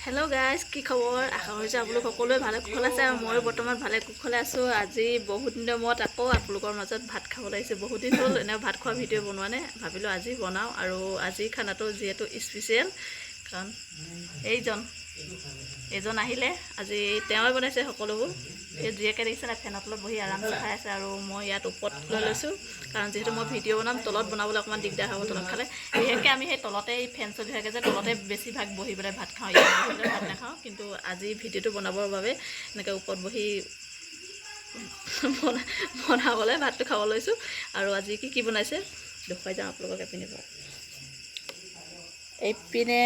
Hello' guys, কি খবৰ? আশা কৰিছোঁ আপোনালোক সকলোৱে ভালে কুশলে আছে আৰু ময়ো বৰ্তমান ভালে কুশলে আছোঁ। আজি বহুত দিনৰ মূৰত আকৌ আপোনালোকৰ মাজত ভাত খাব লাগিছে। বহুত দিন হ'ল এনে ভাত খোৱা ভিডিঅ' বনোৱা নাই, ভাবিলোঁ আজি বনাওঁ। আৰু আজি খানাটো যিহেতু স্পেচিয়েল, কাৰণ এইজন আহিলে, আজি তেওঁৱে বনাইছে সকলোবোৰ। এই জীয়েকে দেখিছে নাই, ফেনৰ তলত বহি আৰামছে খাই আছে আৰু মই ইয়াত ওপৰত লৈ লৈছোঁ, কাৰণ যিহেতু মই ভিডিঅ' বনাম, তলত বনাবলৈ অকণমান দিগদাৰ হ'ব তলত খালে। বিশেষকৈ আমি সেই তলতে এই ফেন চলি থাকে যে তলতে বেছিভাগ বহি পেলাই ভাত খাওঁ, ইয়াত বহি পেলাই ভাত নাখাওঁ। কিন্তু আজি ভিডিঅ'টো বনাবৰ বাবে এনেকৈ ওপৰত বহি বনাবলৈ ভাতটো খাব লৈছোঁ। আৰু আজি কি বনাইছে দেখুৱাই যাওঁ আপোনালোকক এপিনে পৰা। এইপিনে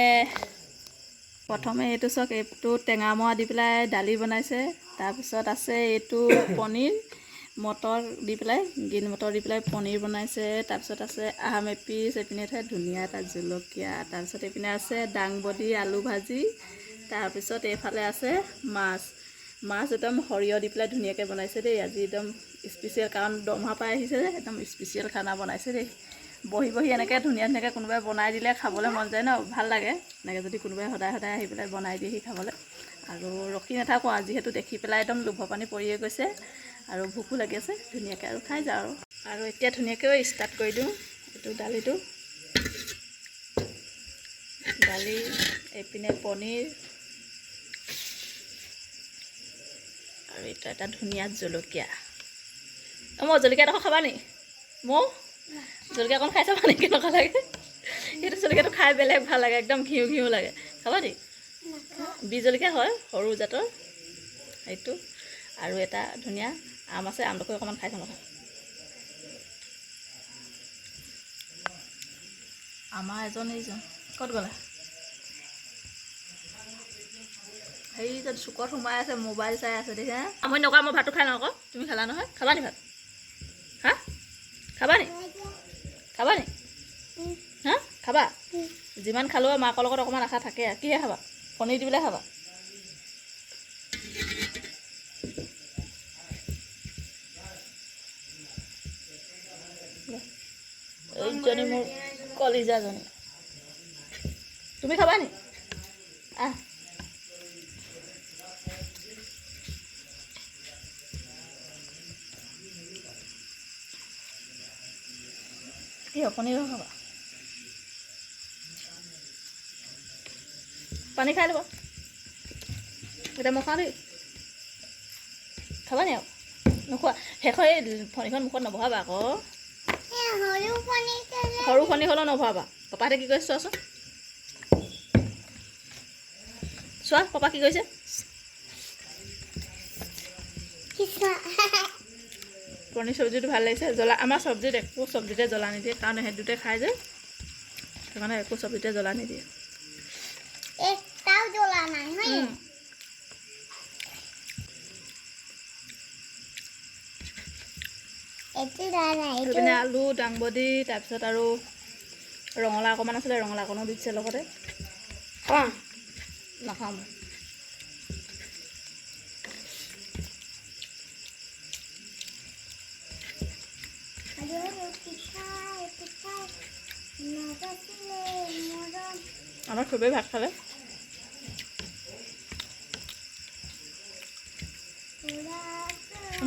প্ৰথমে এইটো চাওক, এইটো টেঙা মৰা দি পেলাই দালি বনাইছে। তাৰপিছত আছে এইটো পনীৰ মটৰ দি পেলাই, গ্ৰীণ মটৰ দি পেলাই পনীৰ বনাইছে। তাৰপিছত আছে আম এপিচ, এইপিনে ঠাইত ধুনীয়া এটা জলকীয়া। তাৰপিছত এইপিনে আছে দাংবডি আলু ভাজি। তাৰপিছত এইফালে আছে মাছ একদম সৰিয়হ দি পেলাই ধুনীয়াকৈ বনাইছে দেই। আজি একদম স্পেচিয়েল, কাৰণ দৰমহা পাই আহিছে যে একদম স্পেচিয়েল খানা বনাইছে দেই। বহি বহি এনেকৈ ধুনীয়াকৈ কোনোবাই বনাই দিলে খাবলৈ মন যায় ন, ভাল লাগে এনেকৈ যদি কোনোবাই সদায় সদায় আহি পেলাই বনাই দিয়েহি খাবলৈ। আৰু ৰখি নাথাকোঁ, যিহেতু দেখি পেলাই একদম লোভৰ পানী পৰিয়ে গৈছে আৰু ভোকো লাগি আছে, ধুনীয়াকৈ আৰু খাই যাওঁ। আৰু এতিয়া ধুনীয়াকৈ ষ্টাৰ্ট কৰি দিওঁ এইটো দালিটো। দালি, এইপিনে পনীৰ, আৰু এইটো এটা ধুনীয়া জলকীয়া। মই জলকীয়া এডোখৰ খাবা নি? মোৰ জলকীয়া অকণ খাই চাবা নি, কেনেকুৱা লাগে? এইটো জলকীয়াটো খাই বেলেগ ভাল লাগে, একদম ঘিউ ঘিউ লাগে। খাবা নি? বি জলকীয়া হয়, সৰু জাতৰ এইটো। আৰু এটা ধুনীয়া আম আছে, আমটোকে অকণমান খাই চাওঁ নহয়। আমাৰ এইজন ক'ত গ'লা? হেৰি যে চুকত সোমাই আছে, মোবাইল চাই আছে দেখিছা। আমনি নকৰা, মই ভাতটো খাই লওঁ আকৌ। তুমি খালা নহয়, খাবা নি ভাত? হা, খাবা নি? হা, খাবা? যিমান খালেও মাকৰ লগত অকণমান আশা থাকে। কিহে খাবা? পনীৰ দি পেলাই খাবা? এইজনী মোৰ কলিজাজনী। তুমি খাবা নি? আহ, কি পনীৰ খাবা? পানী খাই ল'ব, এতিয়া মই খাওঁ দেই। খাবা নি আৰু? নোখোৱা? শেষৰ এই ফণীখন মুখত নবহাবা আকৌ। সৰু ফণী হ'লেও নভৰাবা। পাপাহঁতে কি কৰিছে চোৱাচোন, চোৱা পাপা কি কৰিছে। পনীৰ চব্জিটো ভাল লাগিছে। জ্বলা আমাৰ চব্জিত একো চব্জিতে জ্বলা নিদিয়ে, কাৰণ সেইটোতে খাই যে, সেইকাৰণে একো চব্জিতে জ্বলা নিদিয়ে। এইপিনে আলু, দাংবডি, তাৰপিছত আৰু ৰঙালাও অকণমান আছিলে, ৰঙালাও অকণো দি দিছে লগতে। নাখাওঁ মই। আমাৰ খুবেই ভাত খালে।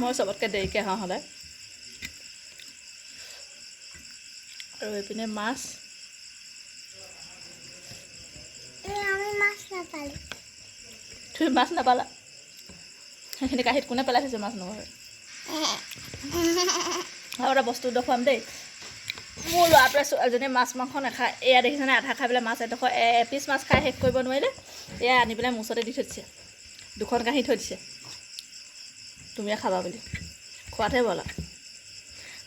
মই চবতকৈ দেৰিকৈ আহোঁ সদায়। আৰু এইপিনে মাছ। তুমি মাছ নাপালা? সেইখিনি কাঁহীত কোনে পেলাই থৈছে মাছ নহয়? আৰু এটা বস্তু দেখুৱাম দেই। মোৰ ল'ৰাটোৱে ছোৱালীজনীয়ে মাছ মাংস নাখায়। এয়া দেখিছেনে, আধা খাই পেলাই মাছ এডোখৰ এপিচ মাছ খাই শেষ কৰিব নোৱাৰিলে, এয়া আনি পেলাই মোৰ ওচৰতে দি থৈ দিছে, দুখন কাঁহী থৈ দিছে, তুমিয়ে খাবা বুলি। খোৱাতহে ব'লা।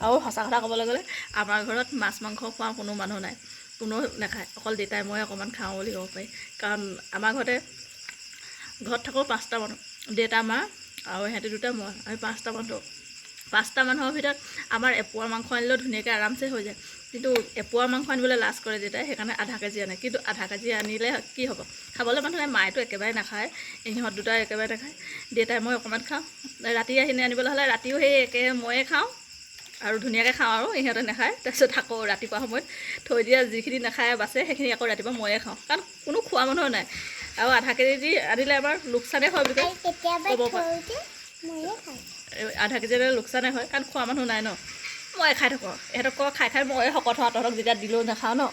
আৰু সঁচা কথা ক'বলৈ গ'লে আমাৰ ঘৰত মাছ মাংস খোৱা কোনো মানুহ নাই, কোনো নাখায়, অকল দেউতাই মই অকণমান খাওঁ বুলি ক'ব পাৰি। কাৰণ আমাৰ ঘৰত থাকোঁ 5টা মানুহ, দেউতা মা আৰু সিহঁতি দুটা, মই, আমি 5টা মানুহ। 5টা মানুহৰ ভিতৰত আমাৰ এপোৱা মাংস আনিলেও ধুনীয়াকৈ আৰামছে হৈ যায়। কিন্তু এপোৱা মাংস আনিবলৈ লাজ কৰে দেউতাই, সেইকাৰণে আধা কেজি আনে। কিন্তু আধা কেজি আনিলে কি হ'ব, খাবলৈ মানুহ নাই। মায়েতো একেবাৰে নাখায়, ইহঁত দুটা একেবাৰে নাখায়, দেউতাই মই অকণমান খাওঁ। ৰাতি আনিবলৈ হ'লে ৰাতিও সেই ময়ে খাওঁ, আৰু ধুনীয়াকৈ খাওঁ আৰু ইহঁতে নাখায়। তাৰপিছত আকৌ ৰাতিপুৱা সময়ত থৈ দিয়া যিখিনি নাখায় বাচে সেইখিনি আকৌ ৰাতিপুৱা ময়ে খাওঁ, কাৰণ কোনো খোৱা মানুহ নাই। আৰু আধা কেজি দি আনিলে আমাৰ লোকচানেই হয় বুলি ক'ব পাৰে। আধা কেজি আনিলে লোকচানেই হয়, কাৰণ খোৱা মানুহ নাই ন। ময়ে খাই থাকোঁ, ইহঁতক খাই খাই ময়ে শকত হওঁ, তহঁতক যেতিয়া দিলেও নাখাওঁ ন।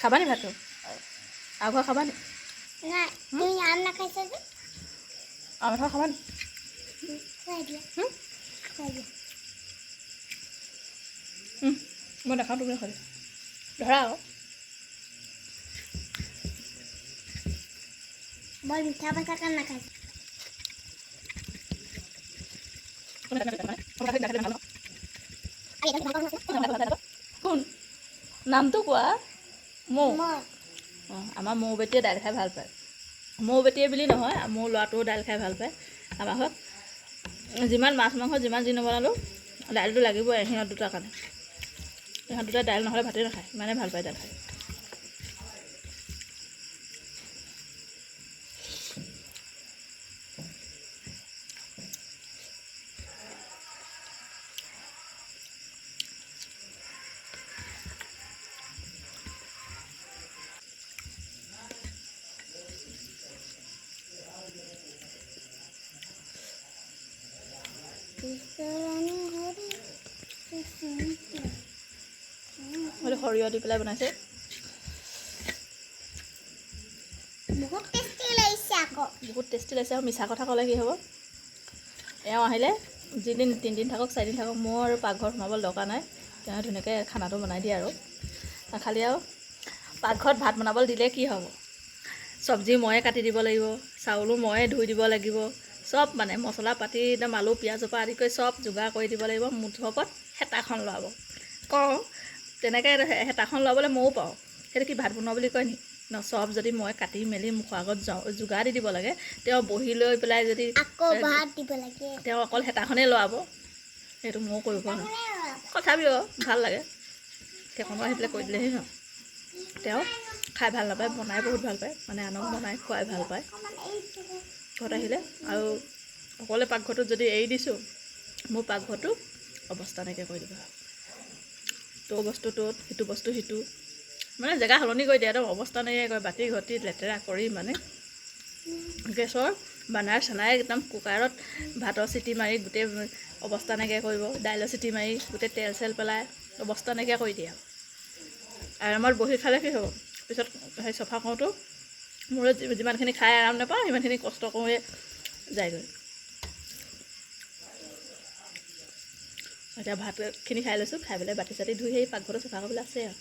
খাবা নি ভাতটো? আৰু ঘৰ খাবা নি? আম এঠৰ খাবা নি? মই নাখাওঁ, তুমি খাবা। ধৰা আকৌ। মই মিঠা পাতা কাম নাখাইছোঁ। কোন নামটো কোৱা? মৌ। অঁ, আমাৰ মৌ বেটিয়ে দাইল খাই ভাল পায়। মৌ বেটিয়ে বুলি নহয়, মোৰ ল'ৰাটোও দাইল খাই ভাল পায়। আমাৰ ঘৰত যিমান মাছ মাংস যিমান যি নবনালেও দাইলটো লাগিবই সিহঁত দুটাৰ কাৰণে। সিহঁত দুটাই দাইল নহ'লে ভাতেই নাখায়, ইমানে ভাল পায় দাইল খাই। সৰিয়হ দি পেলাই বনাইছে। বহুত টেষ্টি লাগিছে আকৌ। বহুত টেষ্টি লাগিছে। আৰু মিছা কথা ক'লে কি হ'ব? এওঁ আহিলে যিদিন 3 দিন থাকক 4 দিন থাকক, মোৰ আৰু পাকঘৰত সোমাবলৈ দৰকাৰ নাই। তেওঁ ধুনীয়াকৈ খানাটো বনাই দিয়ে আৰু খালি আৰু পাকঘৰত ভাত বনাবলৈ দিলে কি হ'ব? চব্জি ময়ে কাটি দিব লাগিব, চাউলো ময়ে ধুই দিব লাগিব, চব মানে মছলা পাতি একদম আলু পিঁয়াজৰ পৰা আদি কৰি চব যোগাৰ কৰি দিব লাগিব। মুঠৰ ওপৰত হেতাখন লৰাব কওঁ, তেনেকৈ হেতাখন লৰাবলৈ ময়ো পাওঁ। সেইটো কি ভাত বনোৱা বুলি কয় নি? ন, চব যদি মই কাটি মেলি মুখৰ আগত যোগাৰ দি দিব লাগে, তেওঁ বহি লৈ পেলাই যদি ভাত দিব লাগে, তেওঁ অকল হেতাখনেই লৰাব, সেইটো ময়ো কৰিব নোৱাৰোঁ। তথাপিও ভাল লাগে, সেইকণো আহি পেলাই কৈ দিলেহি ন। তেওঁ খাই ভাল নাপায়, বনাই বহুত ভাল পায়, মানে আনক বনাই খুৱাই ভাল পায়। ঘৰত আহিলে আৰু অকলে পাকঘৰটোত যদি এৰি দিছোঁ, মোৰ পাকঘৰটো অৱস্থা নাইকিয়া কৰি দিব। ত' বস্তু ত'ত, সিটো বস্তু সিটো, মানে জেগা সলনি কৰি দিয়ে, একদম অৱস্থা নাইকিয়া কৰে। বাতি ঘটি লেতেৰা কৰি মানে গেছৰ বানাৰ চানাই একদম কুকাৰত ভাতৰ চিটি মাৰি গোটেই অৱস্থা নাইকিয়া কৰিব। দাইলৰ চিটি মাৰি গোটেই তেল চেল পেলাই অৱস্থা নাইকিয়া কৰি দিয়ে। আৰামত বহি খালে কি হ'ব? পিছত সেই চফা কৰোঁতেও মোৰে যিমানখিনি খাই আৰাম নাপাওঁ, সিমানখিনি কষ্ট কৰোঁৱে যায়গৈ। এতিয়া ভাতখিনি খাই লৈছোঁ, খাই পেলাই বাতি চাতি ধুই সেই পাকঘৰটো চফা কৰিবলৈ আছে আৰু।